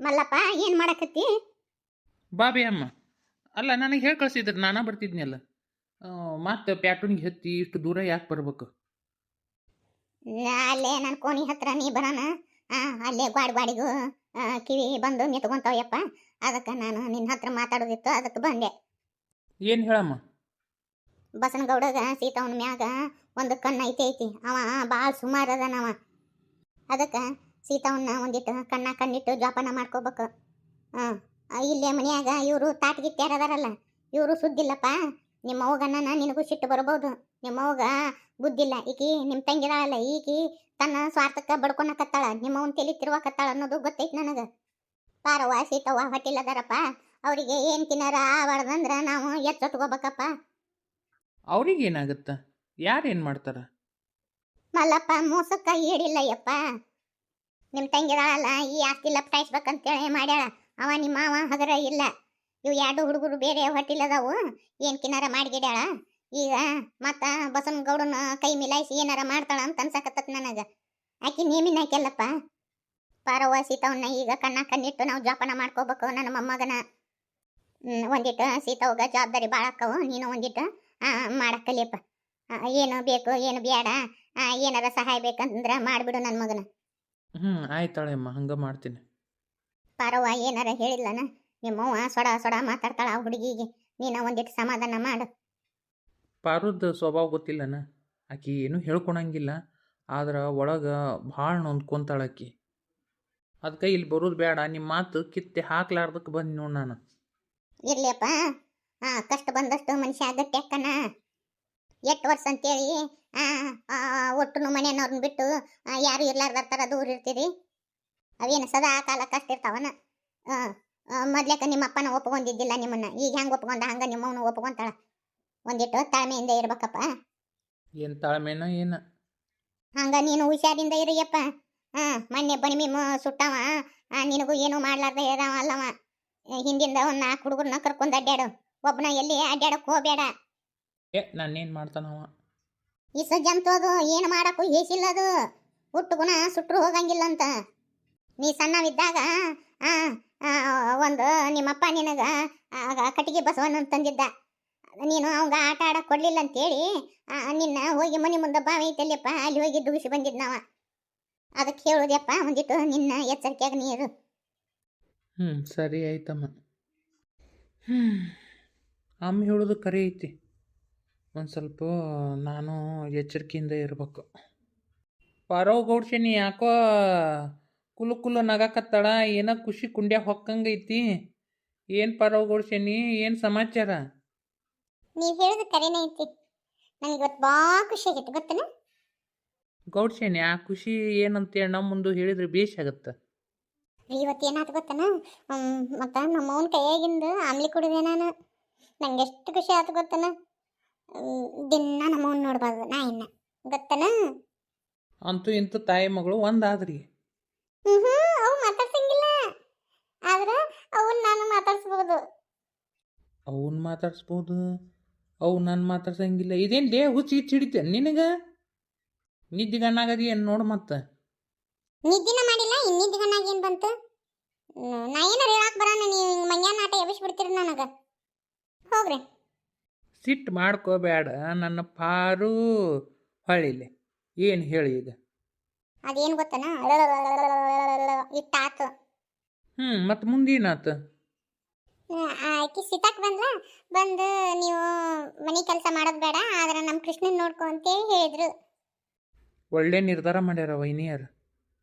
ಮಲ್ಲಪ್ಪ ಏನು ಮಾಡಕತ್ತಿ? ಬಾಬಿ ಅಮ್ಮ ಅಲ್ಲ ನನಗೆ ಹೇಳಿ ಕಳಿಸಿದ್ರೆ ನಾನಾ ಬರ್ತಿದ್ನಲ್ಲ. ಮತ್ತೆ ಪ್ಯಾಟೂನಿಗೆ ಹತ್ತಿ ಇಷ್ಟು ದೂರ ಯಾಕೆ ಬರ್ಬೇಕು? ಅಲ್ಲೇ ನನ್ನ ಕೋಣಿ ಹತ್ರ ನೀ ಬರೋಣ. ಅಲ್ಲೇ ಗ್ವಾಡಿಗೂ ಕಿವಿ ಬಂದು ನಿಂತ್ಕೊಂತಾವಯ್ಯಪ್ಪ. ಅದಕ್ಕೆ ನಾನು ನಿನ್ನ ಹತ್ರ ಮಾತಾಡೋದಿತ್ತು, ಅದಕ್ಕೆ ಬಂದೆ. ಏನು ಹೇಳಮ್ಮ? ಬಸನಗೌಡಗ ಸೀತವನ ಮ್ಯಾಗ ಒಂದು ಕಣ್ಣು ಐತಿ. ಅವ ಭಾಳ ಸುಮಾರು ಅದನವ. ಅದಕ್ಕೆ ಸೀತವನ್ನ ಒಂದಿಟ್ಟು ಕಣ್ಣಿಟ್ಟು ಜೋಪಾನ ಮಾಡ್ಕೋಬೇಕು. ಇಲ್ಲೇ ಮನ್ಯಾಗ ಇವರು ತಾಟ್ಗಿಟ್ಟ್ಯಾರದಾರಲ್ಲ, ಇವರು ಸುದ್ದಿಲ್ಲಪ್ಪ. ನಿಮ್ಮ ಅವ್ಗನ್ನ ನಿನಗೂ ಸಿಟ್ಟು ಬರಬಹುದು. ನಿಮ್ಮ ಅವ್ಗ ಬುದ್ಧಿಲ್ಲ. ಈಕಿ ನಿಮ್ಮ ತಂಗಿದಾಳಲ್ಲ, ಈಕಿ ತನ್ನ ಸ್ವಾರ್ಥಕ್ಕೆ ಬಡ್ಕೊಳಕತ್ತಾಳ, ನಿಮ್ಮವನ್ ತಲೆ ತಿರುವಾಕತ್ತಾಳ ಅನ್ನೋದು ಗೊತ್ತೈತಿ ನನಗೆ. ಪಾರವ್ವ ಸೀತವ್ವ ಹೊಟ್ಟಿಲ್ಲದಾರಪ್ಪ. ಅವರಿಗೆ ಏನು ತಿನ್ನಾರ ಆಬಾರ್ದಂದ್ರೆ ನಾವು ಎಚ್ಚೊತ್ಕೋಬೇಕಪ್ಪ. ಅವ್ರಿಗೆ ಏನಾಗುತ್ತ? ಯಾರೇನು ಮಾಡ್ತಾರ? ಮಲ್ಲಪ್ಪ ಮೋಸಕ್ಕ ಹೇಳಿಲ್ಲಯ್ಯಪ್ಪ. ನಿಮ್ಮ ತಂಗಿದಾಳಲ್ಲ, ಈ ಆಸ್ತಿ ಲಪ್ಟಾಯಿಸ್ಬೇಕಂತೇಳಿ ಮಾಡ್ಯಾಳ. ಅವ ನಿಮ್ಮ ಅವ ಹಗರ ಇಲ್ಲ. ಇವು ಎರಡು ಹುಡುಗರು ಬೇರೆ ಹೊಟ್ಟಿಲ್ಲದಾವು, ಏನು ಕಿನ್ನಾರ ಮಾಡಿಗಿಡ್ಯಾಳ. ಈಗ ಮತ್ತು ಬಸನಗೌಡನ ಕೈ ಮಿಲಾಯಿಸಿ ಏನಾರ ಮಾಡ್ತಾಳ ಅಂತ ಅನ್ಸಕತ್ತತ್ ನನಗೆ. ಆಕಿ ನೇಮಿನ ಹಾಕ್ಯಲ್ಲಪ್ಪ. ಪಾರವ್ವ ಸೀತವನ್ನ ಈಗ ಕಣ್ಣಿಟ್ಟು ನಾವು ಜೋಪಾನ ಮಾಡ್ಕೋಬೇಕು. ನನ್ನ ಮೊಮ್ಮಗನ ಒಂದಿಟ್ಟು ಸೀತವ್ಗ ಜವಾಬ್ದಾರಿ ಭಾಳ ಆಕ್ಕವು. ನೀನು ಒಂದಿಟ್ಟು ಮಾಡಕ್ಕಲಿಯಪ್ಪ. ಏನು ಬೇಕು ಏನು ಬೇಡ, ಏನಾರ ಸಹಾಯ ಬೇಕಂದ್ರೆ ಮಾಡಿಬಿಡು ನನ್ನ ಮಗನ. ಆಯ್ತಾಳೆ ಅಮ್ಮ, ಹಂಗೆ ಮಾಡ್ತೀನಿ. ಪಾರವ್ವ ಏನಾರ ಹೇಳಿಲ್ಲನ? ನಿಮ್ಮವ್ವ ಸೊಡ ಮಾತಾಡ್ತಾಳ ಆ ಹುಡುಗಿಗೆ. ನೀನು ಒಂದಿಟ್ಟು ಸಮಾಧಾನ ಮಾಡು. ಪಾರುದ ಸ್ವಭಾವ ಗೊತ್ತಿಲ್ಲನ? ಆಕಿ ಏನೂ ಹೇಳ್ಕೊಳಂಗಿಲ್ಲ, ಆದ್ರೆ ಒಳಗೆ ಭಾಳ ನೊಂದ್ಕೊಂತಾಳ ಆಕಿ. ಅದಕ್ಕೆ ಇಲ್ಲಿ ಬರೋದು ಬೇಡ, ನಿಮ್ಮ ಮಾತು ಕಿತ್ತೆ ಹಾಕ್ಲಾರ್ದಕ್ಕೆ ಬಂದು ನೋಡಿ ನಾನು. ಇರ್ಲಿಯಪ್ಪ, ಕಷ್ಟ ಬಂದಷ್ಟು ಮನುಷ್ಯ ಗಟ್ಟಿಯಾಕನ. ಎಷ್ಟು ವರ್ಷ ಅಂತೇಳಿ ಒಟ್ಟು ಮನೆಯವ್ರನ್ನ ಬಿಟ್ಟು ಯಾರು ಇರ್ಲಾರ್ದಾರ ಥರ ದೂರ ಇರ್ತೀರಿ? ಅವೇನು ಸದಾ ಕಾಲ ಕಷ್ಟ ಇರ್ತಾವನ? ಮೊದ್ಲೇಕ ನಿಮ್ಮ ಅಪ್ಪನ ಒಪ್ಕೊಂಡಿದ್ದಿಲ್ಲ ನಿಮ್ಮನ್ನ, ಈಗ ಹೆಂಗೆ ಒಪ್ಕೊಂಡ ಹಂಗೆ ನಿಮ್ಮವನು ಒಪ್ಕೊಂತಾಳ. ಒಂದಿಟ್ಟು ತಾಳ್ಮೆಯಿಂದ ಇರ್ಬೇಕಪ್ಪ. ಏನು ತಾಳ್ಮೆನ ಏನು? ಹಂಗ ನೀನು ಹುಷಾರಿಂದ ಇರಿಯಪ್ಪ. ಮೊನ್ನೆ ಬಣಿಮಿ ಸುಟ್ಟವ, ನಿನಗೂ ಏನು ಮಾಡ್ಲಾರ್ದ ಇರವ ಅಲ್ಲವ. ಹಿಂದಿಂದ ಒಂದು 4 ಹುಡುಗರನ್ನ ಕರ್ಕೊಂಡು ಅಡ್ಡಾಡು. ಒಬ್ಬನ ಎಲ್ಲಿ ಅಡ್ಡಾಡಕ್ಕೆ ಹೋಗಬೇಡ. ನಾನೇನು ಮಾಡ್ತಾನವ? ಈ ಸಜ್ಜಂತು ಅದು ಏನು ಮಾಡಕ್ಕೂ ಹೇಸಿಲ್ಲದು. ಹುಟ್ಟು ಗುಣ ಸುಟ್ಟರು ಹೋಗಂಗಿಲ್ಲ ಅಂತ. ನೀ ಸಣ್ಣವಿದ್ದಾಗ ಒಂದು ನಿಮ್ಮಪ್ಪ ನಿನಗ ಕಟ್ಟಿಗೆ ಬಸವನ್ನ ತಂದಿದ್ದ. ನೀನು ಅವಂಗ ಆಟ ಆಡಕ್ಕೆ ಕೊಡಲಿಲ್ಲ ಅಂತೇಳಿ ನಿನ್ನ ಹೋಗಿ ಮನೆ ಮುಂದೆ ಬಾವಿ ಐತಲ್ಲಪ್ಪ, ಅಲ್ಲಿ ಹೋಗಿ ದುಗಿಸಿ ಬಂದಿದ್ನವ. ಅದಕ್ಕೆ ಹೇಳೋದ್ಯಪ್ಪ, ಒಂದಿಟ್ಟು ನಿನ್ನ ಎಚ್ಚರಿಕೆಯಾಗ ನೀರು. ಸರಿ ಆಯ್ತಮ್ಮ. ಅಮ್ಮ ಹೇಳೋದು ಕರೆ ಐತಿ. ಒಂದು ಸ್ವಲ್ಪ ನಾನು ಎಚ್ಚರಿಕೆಯಿಂದ ಇರ್ಬೇಕು. ಪಾರವ್ ಗೌಡ್ಸೇನಿ ಯಾಕೋ ಕುಲು ನಗಾಕತ್ತಾಳ, ಏನೋ ಖುಷಿ ಕುಂಡ್ಯಾಗ ಹೊಕ್ಕಂಗೈತಿ. ಏನು ಪಾರವ್ ಗೌಡ್ಸೇನಿ, ಏನು ಸಮಾಚಾರ? ನೀವು ಹೇಳೋದು ಕರೆನೇ ಐತಿ. ನನಗೆ ಇವತ್ತು ಭಾಳ ಖುಷಿ ಆಗೈತೆ ಗೊತ್ತೇನ? ಗೌಡ್ಸೇನಿ, ಆ ಖುಷಿ ಏನಂತೇಳಿ ನಮ್ಮ ಮುಂದೆ ಹೇಳಿದ್ರೆ ಬೇಷ್ ಆಗತ್ತೆ. ಇವತ್ತು ಏನಾಯ್ತು ಗೊತ್ತೇನ? ಮತ್ತು ನಮ್ಮ ಅವನ ಕೈಯಾಗಿಂದ ಆಮ್ಲಿ ಕುಡಿದೆ ನಾನು. ನಂಗೆ ಎಷ್ಟು ಖುಷಿ ಆಯ್ತು ಗೊತ್ತೇನ? ದಿನ ನಮ್ಮವನ್ನ ನೋಡ್ಬಾರ್ದು ನಾ ಇನ್ನ, ಗೊತ್ತೇನ? ಅಂತೂ ಇಂತೂ ತಾಯಿ ಮಗಳು ಒಂದಾದ್ರಿ. ಅವು ಮಾತಾಡ್ಸಂಗಿಲ್ಲ, ಆದ್ರೆ ಅವನ್ನ ನಾನು ಮಾತಾಡ್ಸ್ಬೋದು. ಅವನ್ನ ಮಾತಾಡ್ಸ್ಬೋದು, ಅವು ನಾನು ಮಾತಾಡ್ಸಂಗಿಲ್ಲ. ಇದೇನು ಡೇ ಹುಚ್ಚಿ ಹಿಡಿತೇನೆ ನಿನಗೆ? ನಿದ್ದಿಗಣ್ಣಾಗದಿ ಏನು ನೋಡು. ಮತ್ತೆ ನಿದ್ದಿನ ಮಾಡಿಲ್ಲ, ಇನ್ನಿದ್ದಿಗಣ್ಣಾಗ ಏನು ಬಂತು? ನಾ ಏನಾರ ಹೇಳಕ್ಕೆ ಬರೋಣ, ನೀವು ಮಂಗ್ಯಾನ ಆಟ ಎಬ್ಬಿಸ್ಬಿಡ್ತೀರಿ ನನಗೆ. ಹೋಗ್ರಿ. ಸಿಟ್ಟು ಮಾಡ್ಕೋಬೇಡ ನನ್ನ ಪಾರು. ಹೊಳಿಲೆ ಏನು ಹೇಳಿ ಈಗ? ಅದೇನು ಗೊತ್ತನ, ಇಟ್ಟಾತು. ಮತ್ತು ಮುಂದೇನಾತು? ಆಕಿ ಸಿತಾಕ್ ಬಂದು ನೀವು ಮನೆ ಕೆಲಸ ಮಾಡೋದು ಬೇಡ, ಆದ್ರೆ ನಮ್ಮ ಕೃಷ್ಣನ್ ನೋಡ್ಕೊ ಅಂತೇಳಿ ಹೇಳಿದ್ರು. ಒಳ್ಳೆ ನಿರ್ಧಾರ ಮಾಡ್ಯಾರ ವೈನಿಯರು.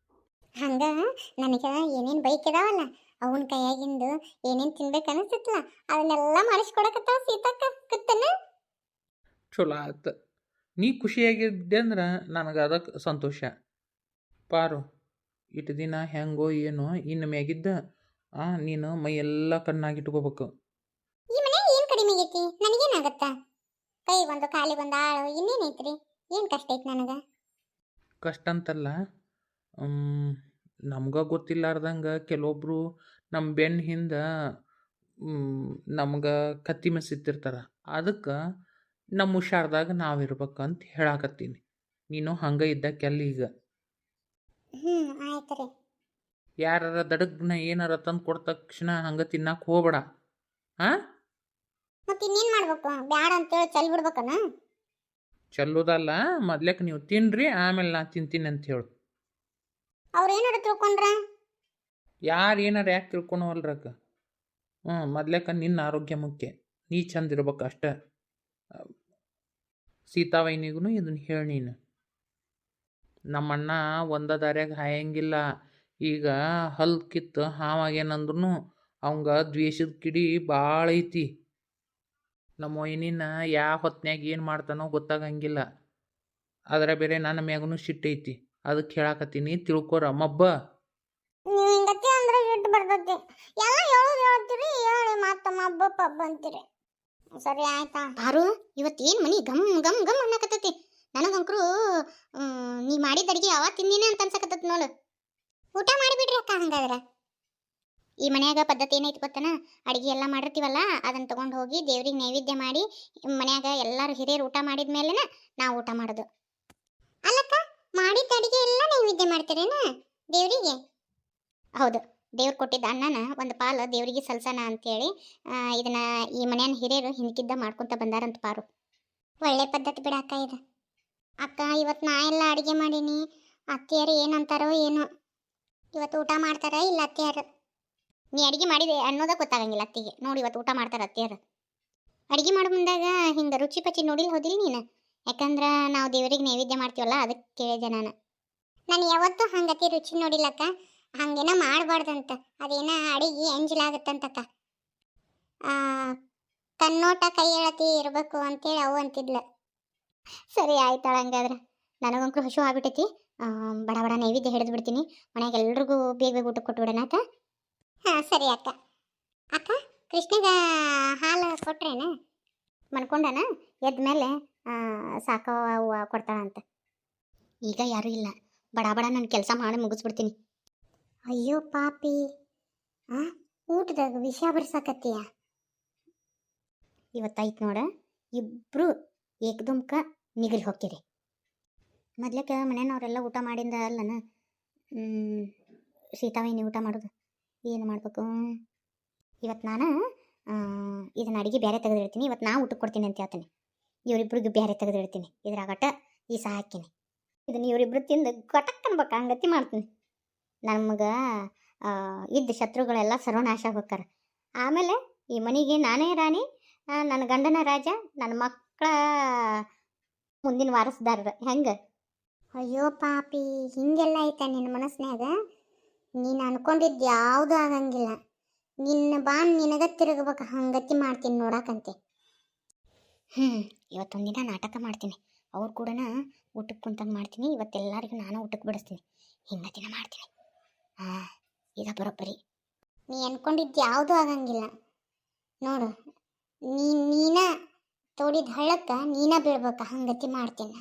ಹಂಗ ನನಗೆ ಏನೇನು ಬೈಕ್ ಇದಾವಲ್ಲ, ಅವನ ಕೈಯಾಗಿಂದು ಏನೇನು ತಿನ್ಬೇಕು ಅನಿಸ್ತಲ್ಲ, ಅದನ್ನೆಲ್ಲ ಮಾಡಿಸ್ಕೊಡಕತ್ತಾವ ಸೀತಕ್ಕ. ಗೊತ್ತನ? ಚಲೋ ಆಯ್ತು. ನೀ ಖುಷಿಯಾಗಿದ್ದೆ ಅಂದ್ರೆ ನನಗೆ ಅದಕ್ಕೆ ಸಂತೋಷ. ಪಾರು, ಇಟ್ಟು ದಿನ ಹೆಂಗೋ ಏನೋ, ಇನ್ನು ಮ್ಯಾಗಿದ್ದ ನೀನು ಮೈಯೆಲ್ಲ ಕಣ್ಣಾಗಿಟ್ಕೋಬೇಕು. ಈ ಮನೆ ಏನು ಕಡಿಮೆ ಆಗೈತಿ? ನನಗೇನಾಗತ್ತ? ಕೈ ಒಂದು ಕಾಲಿಗೊಂದು ಆಳು, ಇನ್ನೇನೈತ್ರಿ? ಏನು ಕಷ್ಟ ಐತಿ ನನಗೆ? ಕಷ್ಟ ಅಂತಲ್ಲ, ನಮ್ಗೆ ಗೊತ್ತಿಲ್ಲಾರ್ದಂಗೆ ಕೆಲವೊಬ್ಬರು ನಮ್ಮ ಬೆನ್ನ ಹಿಂದೆ ನಮ್ಗೆ ಕತ್ತಿ ಮೆಸಿತ್ತಿರ್ತಾರೆ. ಅದಕ್ಕೆ ನಮ್ಮ ಹುಷಾರ್ದಾಗ ನಾವಿರ್ಬೇಕಂತ ಹೇಳಾಕತ್ತೀನಿ. ನೀನು ಹಂಗೆ ಇದ್ದಕ್ಕೆಲ್ಲ ಈಗ. ಆಯ್ತು ರೀ. ಯಾರಾರ ದಡಗ್ನ ಏನಾರ ತಂದು ಕೊಟ್ಟ ತಕ್ಷಣ ಹಂಗೆ ತಿನ್ನಕ್ಕೆ ಹೋಗ್ಬೇಡ. ಹಾಂ, ಮತ್ತೆ ಇನ್ನೇನು ಮಾಡ್ಬೇಕು? ಬ್ಯಾಡ ಅಂತೇಳಿ ಚಲ್ ಬಿಡ್ಬೇಕನ? ಚಲ್ಲೋದಲ್ಲ, ಮೊದ್ಲಕ್ಕೆ ನೀವು ತಿನ್ನಿರಿ, ಆಮೇಲೆ ನಾ ತಿಂತೀನಿ ಅಂತ ಹೇಳು. ಅವ್ರು ಏನಾರ ತಿಳ್ಕೊಂಡ್ರ? ಯಾರು ಏನಾರ ಯಾಕೆ ತಿಳ್ಕೊಳವಲ್ರಕ್ಕ. ಮೊದ್ಲಕ್ಕೆ ನಿನ್ನ ಆರೋಗ್ಯ ಮುಖ್ಯ, ನೀ ಚಂದ ಇರ್ಬೇಕು ಅಷ್ಟೆ. ಸೀತಾವೈನಿಗೂ ಇದನ್ನು ಹೇಳಿ ನೀನು. ನಮ್ಮಣ್ಣ ಒಂದ ದಾರ್ಯಾಗ ಹಾಯಂಗಿಲ್ಲ. ಈಗ ಹಲ್ ಕಿತ್ತು ಹಾವಾಗೇನಂದ್ರೂ ಅವಂಗ ದ್ವೇಷದ ಕಿಡಿ ಭಾಳ ಐತಿ. ನಮ್ಮ ವೈನಿನ ಯಾವ ಹೊತ್ನ್ಯಾಗ ಏನು ಮಾಡ್ತಾನೋ ಗೊತ್ತಾಗಂಗಿಲ್ಲ. ಅದರ ಬೇರೆ ನನ್ನ ಮ್ಯಾಗೂ ಸಿಟ್ಟೈತಿ. ಅದಕ್ಕೆ ಹೇಳಾಕತ್ತೀನಿ, ತಿಳ್ಕೊರ ಮಬ್ಬ. ನೀವು ಹಿಂಗತಿ ಅಂದ್ರೆ ಇಟ್ಟು ಬರ್ತೈತಿ. ಎಲ್ಲ ಹೇಳೋದು ಹೇಳ್ತೀರಿ, ಹೇಳಿ ಮತ್ತಮ್ಮ ಹಬ್ಬ ಪಬ್ಬ ಅಂತೀರಿ. ಸರಿ ಆಯ್ತಾ? ಪಾರು, ಇವತ್ತೇನು ಮನಿ ಗಮ್ ಗಮ್ ಗಮ್ ಅನ್ನಕತ್ತೈತಿ. ನನಗಂಕರು ನೀ ಮಾಡಿದ ಅಡಿಗೆ ಯಾವ ತಿಂದಿನ ಅಂತ ಅನ್ಸಕತ್ತೈತಿ ನೋಡು. ಊಟ ಮಾಡಿಬಿಡ್ರಿ ಅಕ್ಕ. ಹಂಗಾದ್ರೆ ಈ ಮನ್ಯಾಗ ಪದ್ಧತಿ ಏನೈತಿ ಗೊತ್ತನ? ಅಡಿಗೆ ಎಲ್ಲ ಮಾಡಿರ್ತೀವಲ್ಲ, ಅದನ್ನ ತಗೊಂಡು ಹೋಗಿ ದೇವ್ರಿಗೆ ನೈವೇದ್ಯ ಮಾಡಿ ಮನ್ಯಾಗ ಎಲ್ಲರೂ ಹಿರಿಯರು ಊಟ ಮಾಡಿದ ಮೇಲೆನ ನಾವು ಊಟ ಮಾಡೋದು. ಅಲ್ಲಕ್ಕ, ಮಾಡಿದ ಅಡಿಗೆ ಎಲ್ಲ ನೈವೇದ್ಯ ಮಾಡ್ತೀರೇನ ದೇವರಿಗೆ? ಹೌದು, ದೇವ್ರು ಕೊಟ್ಟಿದ್ದ ಅನ್ನನ ಒಂದು ಪಾಲು ದೇವರಿಗೆ ಸಲ್ಸನ ಅಂತೇಳಿ ಇದನ್ನ ಈ ಮನೆಯ ಹಿರಿಯರು ಹಿಂದಕ್ಕಿದ್ದ ಮಾಡ್ಕೊತ ಬಂದಾರಂತ ಪಾರು. ಒಳ್ಳೆ ಪದ್ಧತಿ ಬಿಡ ಅಕ್ಕ ಇದು. ಅಕ್ಕ, ಇವತ್ತು ನಾ ಎಲ್ಲ ಅಡುಗೆ ಮಾಡೀನಿ. ಅತ್ತಿಯರು ಏನಂತಾರೋ ಏನೋ, ಇವತ್ತು ಊಟ ಮಾಡ್ತಾರ ಇಲ್ಲ ಅತ್ತಿಯರು? ನೀ ಅಡುಗೆ ಮಾಡಿದೆ ಅನ್ನೋದ ಗೊತ್ತಾಗಂಗಿಲ್ಲ ಅತ್ತಿಗೆ. ನೋಡಿ, ಇವತ್ತು ಊಟ ಮಾಡ್ತಾರ ಅತ್ತಿಯರು. ಅಡುಗೆ ಮಾಡೋ ಮುಂದಾಗ ಹಿಂಗೆ ರುಚಿ ಪಚಿ ನೋಡಿಲ್ಲ ಹೋದಿಲ್ಲ ನೀನು? ಯಾಕಂದ್ರೆ ನಾವು ದೇವರಿಗೆ ನೈವೇದ್ಯ ಮಾಡ್ತೀವಲ್ಲ, ಅದಕ್ಕೆ ಕೇಳಿದೆ ನಾನು ಯಾವತ್ತೂ ಹಂಗತಿ ರುಚಿ ನೋಡಿಲ್ಲಕ್ಕ. ಹಂಗೇನ ಮಾಡಬಾರ್ದಂತ, ಅದೇನ ಅಡಿಗೆ ಎಂಜಿಲಾಗತ್ತಂತಕ್ಕ. ಕನ್ನೋಟ ಕೈ ಎಳತಿ ಇರಬೇಕು ಅಂತೇಳಿ ಅವು ಅಂತಿದ್ಲ. ಸರಿ ಆಯ್ತಾಳ. ಹಂಗಾದ್ರೆ ನನಗಂಕರು ಹಶು ಆಗ್ಬಿಟ್ಟೈತಿ. ಬಡ ಬಡ ನೈವೇದ್ಯ ಹಿಡಿದು ಬಿಡ್ತೀನಿ. ಮನ್ಯಾಗ ಎಲ್ರಿಗೂ ಬೇಗ ಬೇಗ ಊಟ ಕೊಟ್ಬಿಡೋಣ ಆತ? ಹಾಂ, ಸರಿ ಅಕ್ಕ. ಅಕ್ಕ, ಕೃಷ್ಣಗ ಹಾಲು ಕೊಟ್ರೇನ? ಮನ್ಕೊಂಡನ? ಎದ್ದ ಮೇಲೆ ಸಾಕೋ ಅವ್ವ ಕೊಡ್ತಾಳಂತ. ಈಗ ಯಾರೂ ಇಲ್ಲ, ಬಡ ಬಡ ನಾನು ಕೆಲಸ ಮಾಡಿ ಮುಗಿಸ್ಬಿಡ್ತೀನಿ. ಅಯ್ಯೋ ಪಾಪಿ, ಊಟದಾಗ ವಿಷ ಬರ್ಸಾಕತ್ತೀಯ. ಇವತ್ತಾಯ್ತು ನೋಡ, ಇಬ್ಬರು ಏಕದುಮ್ಕ ನಿಗರಿ ಹೋಗ್ತೀರಿ. ಮೊದ್ಲಕ್ಕೆ ಮನೆಯವ್ರೆಲ್ಲ ಊಟ ಮಾಡಿಂದ ಅಲ್ಲನ ಸೀತಾವೈನಿ ಊಟ ಮಾಡೋದು. ಏನು ಮಾಡ್ಬೇಕು ಇವತ್ತು? ನಾನು ಇದನ್ನ ಅಡುಗೆ ಬೇರೆ ತೆಗೆದಿಡ್ತೀನಿ. ಇವತ್ತು ನಾ ಊಟಕ್ಕೆ ಕೊಡ್ತೀನಿ ಅಂತ ಹೇಳ್ತೀನಿ. ಇವರಿಬ್ರಿಗೆ ಬೇರೆ ತೆಗೆದಿಡ್ತೀನಿ. ಇದ್ರಾಗಟ ಈ ಸಹ ಹಾಕ್ತೀನಿ. ಇದನ್ನು ಇವರಿಬ್ರು ತಿಂದು ಗಟಕ್ ಅನ್ಬೇಕು, ಹಂಗತಿ ಮಾಡ್ತೀನಿ. ನಮ್ಗೆ ಇದ್ದ ಶತ್ರುಗಳೆಲ್ಲ ಸರ್ವನಾಶ ಹೋಗ್ತಾರೆ. ಆಮೇಲೆ ಈ ಮನೆಗೆ ನಾನೇ ರಾಣಿ, ನನ್ನ ಗಂಡನ ರಾಜ, ನನ್ನ ಮಕ್ಕಳ ಮುಂದಿನ ವಾರಸ್ದಾರರು. ಹೆಂಗೆ? ಅಯ್ಯೋ ಪಾಪಿ, ಹಿಂಗೆಲ್ಲ ಐತ ನಿನ್ನ ಮನಸ್ಸಿನಾಗ? ನೀನು ಅನ್ಕೊಂಡಿದ್ದು ಯಾವುದೂ ಆಗಂಗಿಲ್ಲ. ನಿನ್ನ ಬಾನ್ ನಿನಗ ತಿರುಗಬೇಕು, ಹಂಗತಿ ಮಾಡ್ತೀನಿ ನೋಡಕ್ಕಂತೆ. ಇವತ್ತೊಂದಿನ ನಾಟಕ ಮಾಡ್ತೀನಿ. ಅವ್ರು ಕೂಡ ಊಟಕ್ಕೆ ಕುಂತಂಗೆ ಮಾಡ್ತೀನಿ. ಇವತ್ತೆಲ್ಲರಿಗೂ ನಾನು ಊಟಕ್ಕೆ ಬಿಡಿಸ್ತೀನಿ. ಹಿಂಗತಿನ ಮಾಡ್ತೀನಿ. ಈಗ ಬರೋಬ್ಬರಿ. ನೀ ಅನ್ಕೊಂಡಿದ್ದು ಯಾವುದೂ ಆಗಂಗಿಲ್ಲ ನೋಡು. ನೀನ ತೋಡಿದ ಹಳ್ಳಕ್ಕೆ ನೀನ ಬೀಳ್ಬೇಕು, ಹಂಗತಿ ಮಾಡ್ತೀನಿ.